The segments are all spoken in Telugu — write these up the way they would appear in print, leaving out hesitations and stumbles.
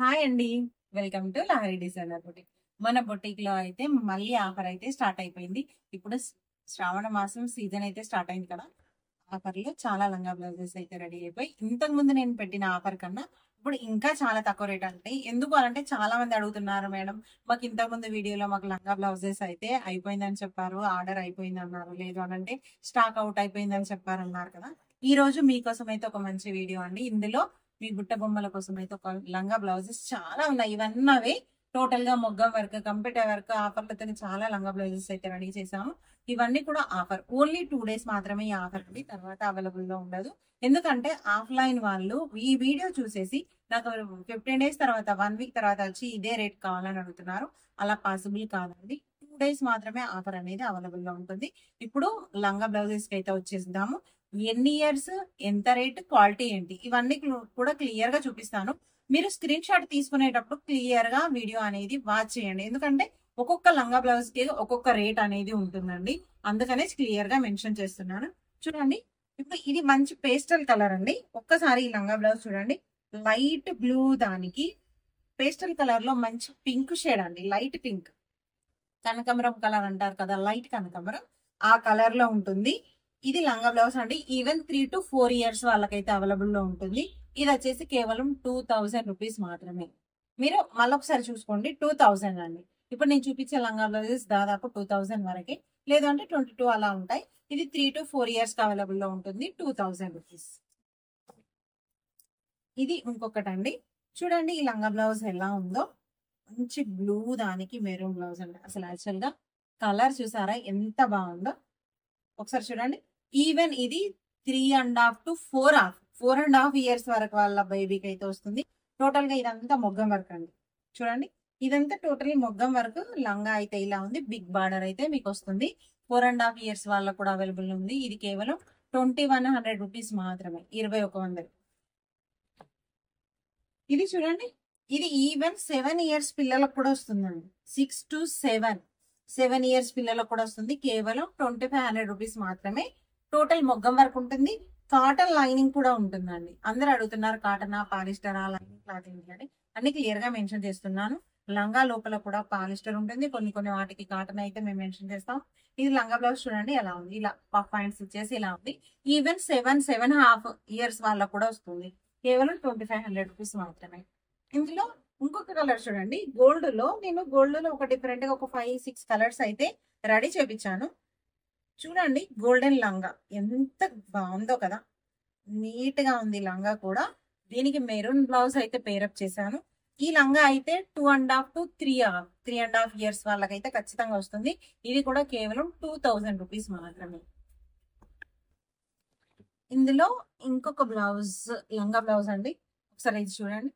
హాయ్ అండి. Welcome to Lahari designer boutique. మన బొటిక్ లో అయితే మళ్ళీ ఆఫర్ అయితే స్టార్ట్ అయిపోయింది. ఇప్పుడు శ్రావణ మాసం సీజన్ అయితే స్టార్ట్ అయింది కదా. ఆఫర్ లో చాలా లంగా బ్లౌజెస్ అయితే రెడీ అయిపోయి ఇంతకు ముందు నేను పెట్టిన ఆఫర్ కన్నా ఇప్పుడు ఇంకా చాలా తక్కువ రేట్ అంటే ఎందుకు అంటే చాలా మంది అడుగుతున్నారు మేడం, మాకు ఇంతకు ముందు వీడియోలో మాకు లంగా బ్లౌజెస్ అయితే అయిపోయిందని చెప్పారు, ఆర్డర్ అయిపోయింది అన్నారు, లేదు అని అంటే స్టాక్ అవుట్ అయిపోయిందని చెప్పారు అన్నారు కదా. ఈ రోజు మీకోసం అయితే ఒక మంచి వీడియో అండి. ఇందులో మీ బుట్ట బొమ్మల కోసం అయితే ఒక లంగా బ్లౌజెస్ చాలా ఉన్నాయి. ఇవన్నీ అవి టోటల్ గా మొగ్గం వర్క్, కంప్యూటర్ వర్క్ ఆఫర్లతో చాలా లంగా బ్లౌజెస్ అయితే రెడీ చేసాము. ఇవన్నీ కూడా ఆఫర్, ఓన్లీ 2 days మాత్రమే ఈ ఆఫర్ ఉంది, తర్వాత అవైలబుల్ లో ఉండదు. ఎందుకంటే ఆఫ్లైన్ వాళ్ళు ఈ వీడియో చూసేసి నాకు 15 days తర్వాత 1 week తర్వాత వచ్చి ఇదే రేట్ కావాలని అడుగుతున్నారు. అలా పాసిబుల్ కాదండి. 2 days మాత్రమే ఆఫర్ అనేది అవైలబుల్ లో ఉంటుంది. ఇప్పుడు లంగా బ్లౌజెస్ కి అయితే వచ్చేద్దాము. ఎన్ని ఇయర్స్, ఎంత రేట్, క్వాలిటీ ఏంటి, ఇవన్నీ కూడా క్లియర్ గా చూపిస్తాను. మీరు స్క్రీన్ షాట్ తీసుకునేటప్పుడు క్లియర్ గా వీడియో అనేది వాచ్ చేయండి. ఎందుకంటే ఒక్కొక్క లంగా బ్లౌజ్ కి ఒక్కొక్క రేట్ అనేది ఉంటుందండి. అందుకనే క్లియర్ గా మెన్షన్ చేస్తున్నాను. చూడండి, ఇప్పుడు ఇది మంచి పేస్టల్ కలర్ అండి. ఒక్కసారి ఈ లంగా బ్లౌజ్ చూడండి. లైట్ బ్లూ దానికి పేస్టల్ కలర్ లో మంచి పింక్ షేడ్ అండి. లైట్ పింక్, కనకమరం కలర్ అంటారు కదా, లైట్ కనకమరం ఆ కలర్ లో ఉంటుంది. ఇది లంగా బ్లౌజ్ అండి. ఈవెన్ 3 to 4 years వాళ్ళకైతే అవైలబుల్ లో ఉంటుంది. ఇది వచ్చేసి కేవలం 2000 రూపీస్ మాత్రమే. మీరు మళ్ళొకసారి చూసుకోండి, 2000 అండి. ఇప్పుడు నేను చూపించే లంగా బ్లౌజెస్ దాదాపు 2000 వరకే, లేదంటే 22 అలా ఉంటాయి. ఇది 3 to 4 years అవైలబుల్ లో ఉంటుంది, 2000 రూపీస్. ఇది ఇంకొకటి అండి. చూడండి ఈ లంగా బ్లౌజ్ ఎలా ఉందో. మంచి బ్లూ దానికి మెరూన్ బ్లౌజ్ అండి. అసలు యాక్చువల్ గా కలర్ చూసారా ఎంత బాగుందో. ఒకసారి చూడండి. ఈవెన్ ఇది 3.5 to 4.5 years వరకు వాళ్ళ బేబీకి అయితే వస్తుంది. టోటల్ గా ఇదంతా మొగ్గం వర్క్ అండి. చూడండి, ఇదంతా టోటలీ మొగ్గం వర్క్. లంగా అయితే ఇలా ఉంది, బిగ్ బార్డర్ అయితే మీకు వస్తుంది. 4.5 years వాళ్ళకు కూడా అవైలబుల్ ఉంది. ఇది కేవలం 2100 రూపీస్ మాత్రమే, 2100. ఇది చూడండి, ఇది ఈవెన్ 7 years పిల్లలకు కూడా వస్తుందండి. 6 to 7 years పిల్లలకు కూడా వస్తుంది. కేవలం 2500 రూపీస్ మాత్రమే. టోటల్ మొగ్గం వర్క్ ఉంటుంది. కాటన్ లైనింగ్ కూడా ఉంటుందండి. అందరు అడుగుతున్నారు కాటనా పాలిస్టరా లైనింగ్ క్లాత్ ఏంటి అని, అన్ని క్లియర్ గా మెన్షన్ చేస్తున్నాను. లంగా లోపల కూడా పాలిస్టర్ ఉంటుంది, కొన్ని కొన్ని వాటికి కాటన్ అయితే మేము మెన్షన్ చేస్తాం. ఇది లంగా బ్లౌజ్ చూడండి ఎలా ఉంది. ఇలా పఫ్ పాయింట్స్ ఇచ్చేసి ఇలా ఉంది. ఈవెన్ 7.5 years వాళ్ళకు కూడా వస్తుంది. కేవలం 2500 రూపీస్ మాత్రమే. ఇందులో ఇంకొక కలర్ చూడండి. నేను గోల్డ్ లో ఒక డిఫరెంట్ గా ఒక 5-6 కలర్స్ అయితే రెడీ చేపించాను. చూడండి, గోల్డెన్ లంగా ఎంత బాగుందో కదా, నీట్ గా ఉంది లంగా కూడా. దీనికి మెరూన్ బ్లౌజ్ అయితే పేరప్ చేశాను. ఈ లంగా అయితే 2.5 to 3.5 years వాళ్ళకైతే ఖచ్చితంగా వస్తుంది. ఇది కూడా కేవలం 2000 రూపీస్ మాత్రమే. ఇందులో ఇంకొక బ్లౌజ్, లంగా బ్లౌజ్ అండి. ఒకసారి ఇది చూడండి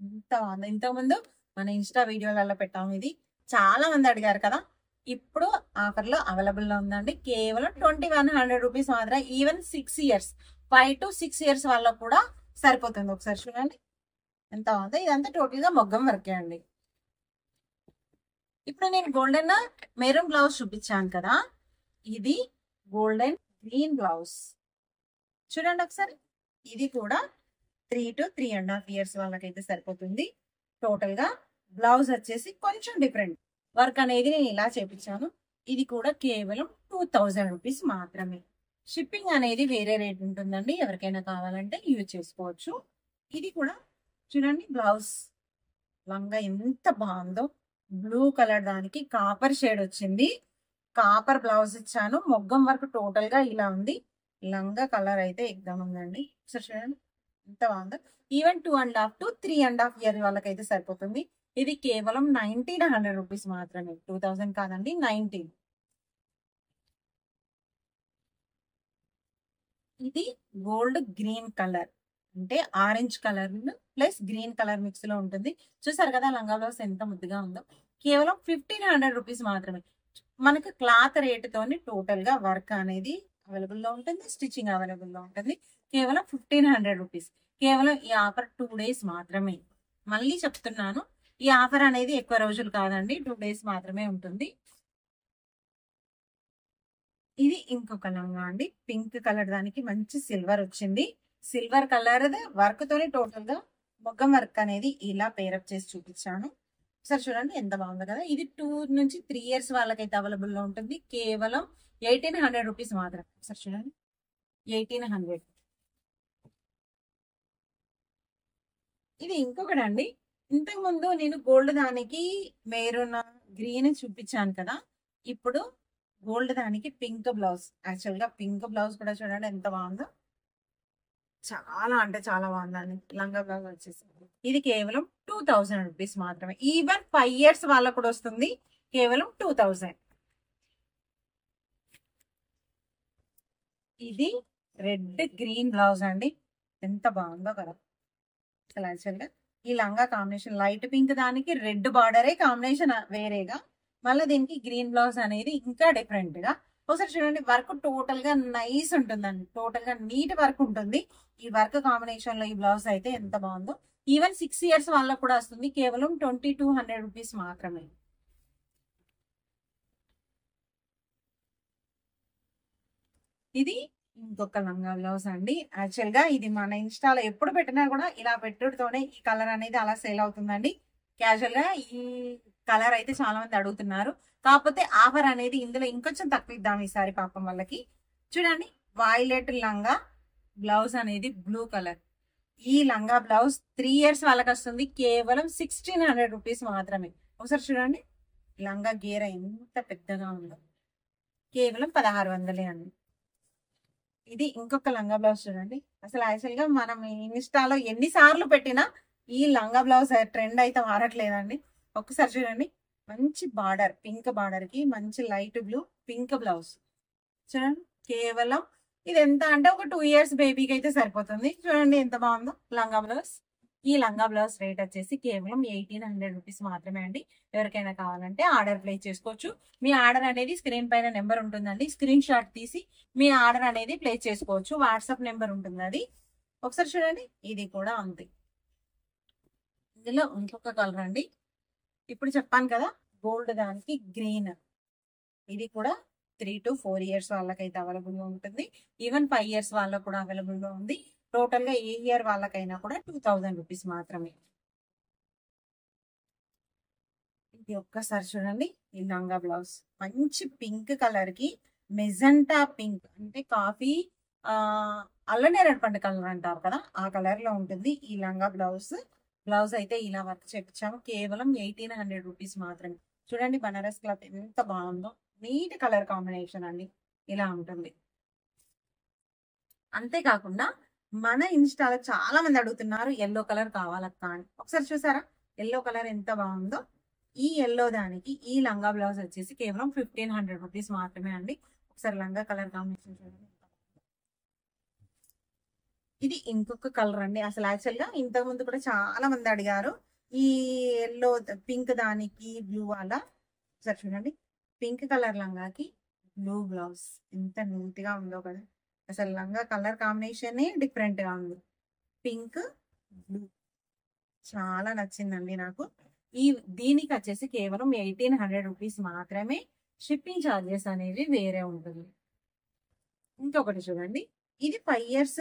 ఎంత బాగుంది. ఇంతకుముందు మన ఇన్స్టా వీడియోలలో పెట్టాము. ఇది చాలా మంది అడిగారు కదా. ఇప్పుడు ఆఫర్ లో అవైలబుల్ లో ఉందండి. కేవలం 2100 రూపీస్ మాత్రం. ఈవెన్ 6 years, 5 to 6 years వాళ్ళకు కూడా సరిపోతుంది. ఒకసారి చూడండి ఎంత బాగుందో. ఇదంతా టోటల్ గా మొగ్గం వర్కే అండి. ఇప్పుడు నేను గోల్డెన్ మెరూన్ బ్లౌజ్ చూపించాను కదా, ఇది గోల్డెన్ గ్రీన్ బ్లౌజ్ చూడండి ఒకసారి. ఇది కూడా 3 to 3.5 years వాళ్ళకైతే సరిపోతుంది. టోటల్ గా బ్లౌజ్ వచ్చేసి కొంచెం డిఫరెంట్ వర్క్ అనేది నేను ఇలా చేపించాను. ఇది కూడా కేవలం 2000 రూపీస్ మాత్రమే. షిప్పింగ్ అనేది వేరే రేట్ ఉంటుందండి. ఎవరికైనా కావాలంటే యూజ్ చేసుకోవచ్చు. ఇది కూడా చూడండి, బ్లౌజ్ లంగా ఎంత బాగుందో. బ్లూ కలర్ దానికి కాపర్ షేడ్ వచ్చింది. కాపర్ బ్లౌజ్ ఇచ్చాను. మొగ్గం వర్క్ టోటల్ గా ఇలా ఉంది. లంగా కలర్ అయితే ఎగ్జామ్ ఉందండి. ఒకసారి చూడండి ఎంత బాగుందో. ఈవెన్ 2.5 to 3.5 years వాళ్ళకైతే సరిపోతుంది. ఇది కేవలం 1900 రూపీస్ మాత్రమే. 2000 కాదండి, 19. ఇది గోల్డ్ గ్రీన్ కలర్, అంటే orange colour plus green colour mix లో ఉంటుంది. చూసారు కదా లంగా బ్లౌజ్ ఎంత ముద్దుగా ఉందో. కేవలం 1500 రూపీస్ మాత్రమే. మనకు క్లాత్ రేటుతోని టోటల్ గా వర్క్ అనేది అవైలబుల్ లో ఉంటుంది, స్టిచ్చింగ్ అవైలబుల్ లో ఉంటుంది. కేవలం 1500 రూపీస్. కేవలం ఈ ఆఫర్ 2 days మాత్రమే. మళ్ళీ చెప్తున్నాను, ఈ ఆఫర్ అనేది ఎక్కువ రోజులు కాదండి, 2 days మాత్రమే ఉంటుంది. ఇది ఇంకొక లంగా అండి. పింక్ కలర్ దానికి మంచి సిల్వర్ వచ్చింది. సిల్వర్ కలర్ వర్క్ తోనే టోటల్ గా మొగ్గం వర్క్ అనేది ఇలా పేరప్ చేసి చూపించాను. ఒకసారి చూడండి ఎంత బాగుందో కదా. ఇది 2 నుంచి 3 ఇయర్స్ వాళ్ళకైతే అవైలబుల్ లో ఉంటుంది. కేవలం 1800 రూపీస్ మాత్రం. ఒకసారి చూడండి 1800. ఇది ఇంకొకటి అండి. ఇంతకు ముందు నేను గోల్డ్ దానికి మెరూన్ గ్రీన్ చూపించాను కదా. ఇప్పుడు గోల్డ్ దానికి పింక్ బ్లౌజ్. యాక్చువల్ గా పింక్ బ్లౌజ్ కూడా చూడండి ఎంత బాగుందో. చాలా అంటే చాలా బాగుందండి. లంగా బ్లౌజ్ వచ్చేసి ఇది కేవలం 2000 రూపీస్ మాత్రమే. ఈవెన్ 5 ఇయర్స్ వాళ్ళకు కూడా వస్తుంది. కేవలం 2000. ఇది రెడ్ గ్రీన్ బ్లౌజ్ అండి. ఎంత బాగుందో కదా. అసలు యాక్చువల్గా ఈ లంగా కాంబినేషన్ లైట్ పింక్ దానికి రెడ్ బార్డరే కాంబినేషన్ వేరేగా, మళ్ళీ దీనికి గ్రీన్ బ్లౌజ్ అనేది ఇంకా డిఫరెంట్ గా. ఒకసారి చూడండి వర్క్ టోటల్ గా నైస్ ఉంటుందండి. టోటల్ గా నీట్ వర్క్ ఉంటుంది. ఈ వర్క్ కాంబినేషన్ లో ఈ బ్లౌజ్ అయితే ఎంత బాగుందో. ఈవెన్ 6 ఇయర్స్ వాళ్ళకు కూడా వస్తుంది. కేవలం 2200 రూపీస్ మాత్రమే. ఇది ఇంకొక లంగా బ్లౌజ్ అండి. యాక్చువల్ గా ఇది మన ఇన్స్టాలో ఎప్పుడు పెట్టినా కూడా ఇలా పెట్టుడుతోనే ఈ కలర్ అనేది అలా సేల్ అవుతుందండి. క్యాజువల్ గా ఈ కలర్ అయితే చాలా మంది అడుగుతున్నారు. కాకపోతే ఆఫర్ అనేది ఇందులో ఇంకొంచెం తక్కువ ఇద్దాం ఈసారి పాపం వాళ్ళకి. చూడండి వైలెట్ లంగా బ్లౌజ్ అనేది బ్లూ కలర్. ఈ లంగా బ్లౌజ్ 3 ఇయర్స్ వాళ్ళకి వస్తుంది. కేవలం 1600 రూపీస్ మాత్రమే. ఒకసారి చూడండి లంగా గేర ఎంత పెద్దగా ఉందో. కేవలం 1600 అండి. ఇది ఇంకొక లంగా బ్లౌజ్ చూడండి. అసలు యాక్చువల్ గా మనం ఇన్స్టాలో ఎన్నిసార్లు పెట్టినా ఈ లంగా బ్లౌజ్ ట్రెండ్ అయితే మారట్లేదండి. ఒక్కసారి చూడండి మంచి బార్డర్, పింక్ బార్డర్ కి మంచి లైట్ బ్లూ పింక్ బ్లౌజ్ చూడండి. కేవలం ఇది ఎంత అంటే ఒక 2 ఇయర్స్ బేబీకి అయితే సరిపోతుంది. చూడండి ఎంత బాగుందో లంగా బ్లౌజ్. ఈ లంగా బ్లౌజ్ రేట్ వచ్చేసి కేవలం 1800 రూపీస్ మాత్రమే అండి. ఎవరికైనా కావాలంటే ఆర్డర్ ప్లేస్ చేసుకోవచ్చు. మీ ఆర్డర్ అనేది స్క్రీన్ పైన నెంబర్ ఉంటుందండి. స్క్రీన్ షాట్ తీసి మీ ఆర్డర్ అనేది ప్లేస్ చేసుకోవచ్చు. వాట్సాప్ నెంబర్ ఉంటుంది అది. ఒకసారి చూడండి ఇది కూడా అంతే. ఇందులో ఇంకొక కలర్ అండి. ఇప్పుడు చెప్పాను కదా గోల్డ్ దానికి గ్రీన్. ఇది కూడా 3 to 4 ఇయర్స్ వాళ్ళకైతే అవైలబుల్ గా ఉంటుంది. ఈవెన్ 5 ఇయర్స్ వాళ్ళకు కూడా అవైలబుల్ గా ఉంది. టోటల్ గా ఏ ఇయర్ వాళ్ళకైనా కూడా 2000 రూపీస్ మాత్రమే. ఇది ఒక్కసారి చూడండి ఈ లంగా బ్లౌజ్ మంచి పింక్ కలర్ కి మెజెంటా పింక్ అంటే కాఫీ అల్లనేరేడు పండు కలర్ అంటారు కదా, ఆ కలర్ లో ఉంటుంది ఈ లంగా బ్లౌజ్. బ్లౌజ్ అయితే ఇలా వర్క్ చేపించాము. కేవలం 1800 రూపీస్ మాత్రమే. చూడండి బనారస్ క్లాత్ ఎంత బాగుందో. నీట్ కలర్ కాంబినేషన్ అండి. ఇలా ఉంటుంది. అంతేకాకుండా మన ఇన్స్టాలో చాలా మంది అడుగుతున్నారు ఎల్లో కలర్ కావాలక్క అని. ఒకసారి చూసారా ఎల్లో కలర్ ఎంత బాగుందో. ఈ ఎల్లో దానికి ఈ లంగా బ్లౌజ్ వచ్చేసి కేవలం 1500 రూపీస్ మాత్రమే అండి. ఒకసారి లంగా కలర్ కాంబినేషన్ చూడండి. ఇది ఇంకొక కలర్ అండి. అసలు యాక్చువల్ గా ఇంతకు ముందు కూడా చాలా మంది అడిగారు ఈ ఎల్లో పింక్ దానికి బ్లూ అలా. ఒకసారి చూడండి పింక్ కలర్ లంగాకి బ్లూ బ్లౌజ్ ఎంత నీట్ గా ఉందో కదా. అసలు లంగా కలర్ కాంబినేషన్ డిఫరెంట్ గా ఉంది. పింక్ బ్లూ చాలా నచ్చిందండి నాకు. దీనికి వచ్చేసి కేవలం 1800 రూపీస్ మాత్రమే. షిప్పింగ్ ఛార్జెస్ అనేవి వేరే ఉంటుంది. ఇంకొకటి చూడండి ఇది 5 ఇయర్స్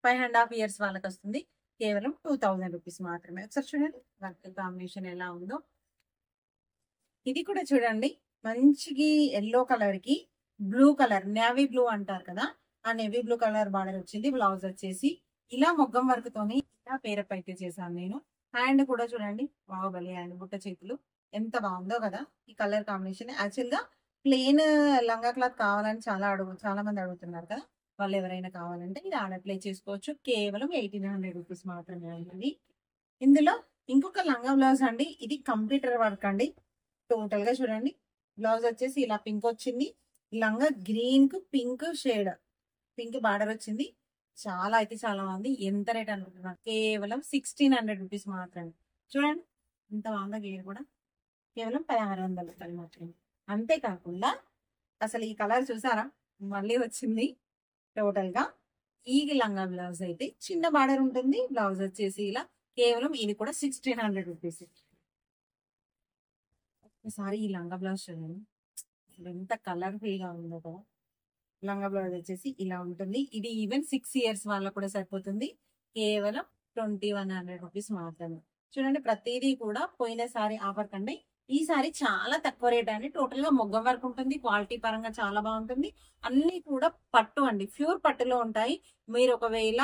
5.5 ఇయర్స్ వాళ్ళకి వస్తుంది. కేవలం 2000 రూపీస్ మాత్రమే. ఒకసారి చూడండి వర్క్ కాంబినేషన్ ఎలా ఉందో. ఇది కూడా చూడండి మంచికి ఎల్లో కలర్ కి బ్లూ కలర్ నేవీ బ్లూ అంటారు కదా, ఆ నేవీ బ్లూ కలర్ బార్డర్ వచ్చింది. బ్లౌజ్ వచ్చేసి ఇలా మొగ్గం వర్క్ తోని ఇలా పేరప్ అయితే చేశాను నేను. హ్యాండ్ కూడా చూడండి బాహుబలి హ్యాండ్, బుట్ట చేతులు ఎంత బాగుందో కదా. ఈ కలర్ కాంబినేషన్ యాక్చువల్ గా ప్లెయిన్ లంగా క్లాత్ కావాలని చాలా మంది అడుగుతున్నారు కదా. వాళ్ళు ఎవరైనా కావాలంటే ఇది ఆర్డర్ ప్లేస్ చేసుకోవచ్చు. కేవలం 1800 రూపీస్ మాత్రమే అండి. ఇందులో ఇంకొక లంగా బ్లౌజ్ అండి. ఇది కంప్యూటర్ వర్క్ అండి. టోటల్ గా చూడండి బ్లౌజ్ వచ్చేసి ఇలా పింక్ వచ్చింది. లంగా గ్రీన్ కు పింక్ షేడ్ పింక్ బార్డర్ వచ్చింది. చాలా అయితే చాలా బాగుంది. ఎంత రేట్ అనుకుంటున్నారు? కేవలం 1600 రూపీస్ మాత్రమే. చూడండి ఇంత బాగుందా గేర్ కూడా. కేవలం 1600 రూపాయలు మాత్రమే. అంతేకాకుండా అసలు ఈ కలర్ చూసారా మళ్ళీ వచ్చింది. టోటల్ గా ఈ లంగా బ్లౌజ్ అయితే చిన్న బార్డర్ ఉంటుంది. బ్లౌజ్ వచ్చేసి ఇలా కేవలం ఇది కూడా 1600 రూపీస్. ఒకసారి ఈ లంగా బ్లౌజ్ చూడండి ఎంత కలర్ఫుల్ గా ఉందో కదా. లంగా బ్లౌజ్ వచ్చేసి ఇలా ఉంటుంది. ఇది ఈవెన్ 6 ఇయర్స్ వాళ్ళకు కూడా సరిపోతుంది. కేవలం 2100 రూపీస్ మాత్రమే. చూడండి ప్రతిదీ కూడా పోయినసారి ఆఫర్ కంటే ఈసారి చాలా తక్కువ రేట్ అండి. టోటల్ గా మొగ్గం వర్క్ ఉంటుంది. క్వాలిటీ పరంగా చాలా బాగుంటుంది. అన్ని కూడా పట్టు అండి, ప్యూర్ పట్టులో ఉంటాయి. మీరు ఒకవేళ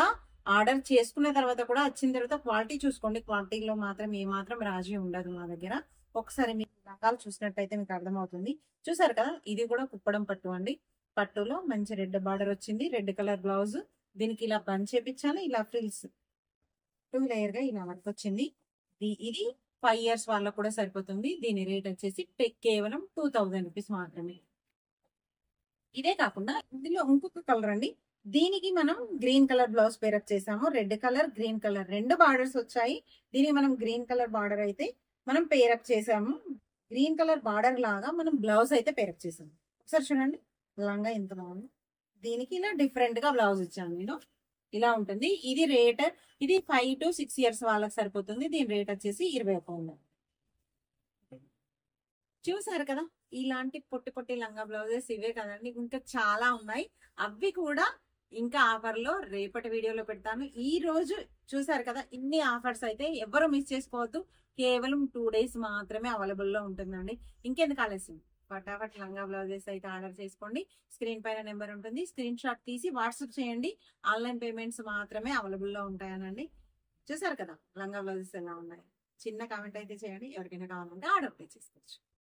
ఆర్డర్ చేసుకున్న తర్వాత కూడా వచ్చిన తర్వాత క్వాలిటీ చూసుకోండి. క్వాలిటీలో మాత్రం ఏమాత్రం రాజీ ఉండదు మా దగ్గర. ఒకసారి మీకు రకాలు చూసినట్టయితే మీకు అర్థమవుతుంది. చూసారు కదా, ఇది కూడా కుప్పడం పట్టు అండి. పట్టులో మంచి రెడ్ బార్డర్ వచ్చింది, రెడ్ కలర్ బ్లౌజ్. దీనికి ఇలా బంచ్ చేపించాలి, ఇలా ఫ్రిల్స్ 2 లేయర్ గా ఇలా వర్క్ వచ్చింది. ఇది 5 ఇయర్స్ వాళ్ళకు కూడా సరిపోతుంది. దీని రేట్ వచ్చేసి కేవలం 2000 రూపీస్ మాత్రమే. ఇదే కాకుండా ఇందులో ఇంకొక కలర్ అండి. దీనికి మనం గ్రీన్ కలర్ బ్లౌజ్ పేరప్ చేసాము. Red colour, green colour 2 borders వచ్చాయి. దీనికి మనం గ్రీన్ కలర్ బార్డర్ అయితే మనం పేరప్ చేసాము. గ్రీన్ కలర్ బార్డర్ లాగా మనం బ్లౌజ్ అయితే పేరప్ చేసాము. ఒకసారి చూడండి లంగా ఎంత బాగుంది. దీనికి ఇలా డిఫరెంట్ గా బ్లౌజ్ ఇచ్చాను నేను. ఇలా ఉంటుంది. ఇది రేట్, ఇది 5 to 6 ఇయర్స్ వాళ్ళకి సరిపోతుంది. దీని రేట్ వచ్చేసి 21. చూసారు కదా, ఇలాంటి పొట్టి పొట్టి లంగా బ్లౌజెస్ ఇవే కదండి, ఇంకా చాలా ఉన్నాయి. అవి కూడా ఇంకా ఆఫర్ లో రేపటి వీడియోలో పెడతాను. ఈ రోజు చూసారు కదా, ఇన్ని ఆఫర్స్ అయితే ఎవరు మిస్ చేసుకోవద్దు. కేవలం 2 days మాత్రమే అవైలబుల్ లో ఉంటుందండి. ఇంకెందుకు ఆలస్యం, ఫటాఫట్ లంగా బ్లౌజెస్ అయితే ఆర్డర్ చేసుకోండి. స్క్రీన్ పైన నెంబర్ ఉంటుంది, స్క్రీన్ షాట్ తీసి వాట్సాప్ చేయండి. ఆన్లైన్ పేమెంట్స్ మాత్రమే అవైలబుల్ లో ఉంటాయనండి. చూసారు కదా లంగా బ్లౌజెస్ ఎలా ఉన్నాయి. చిన్న కామెంట్ అయితే చేయండి. ఎవరికైనా కావాలంటే ఆర్డర్ ప్లేస్ చేసుకోవచ్చు.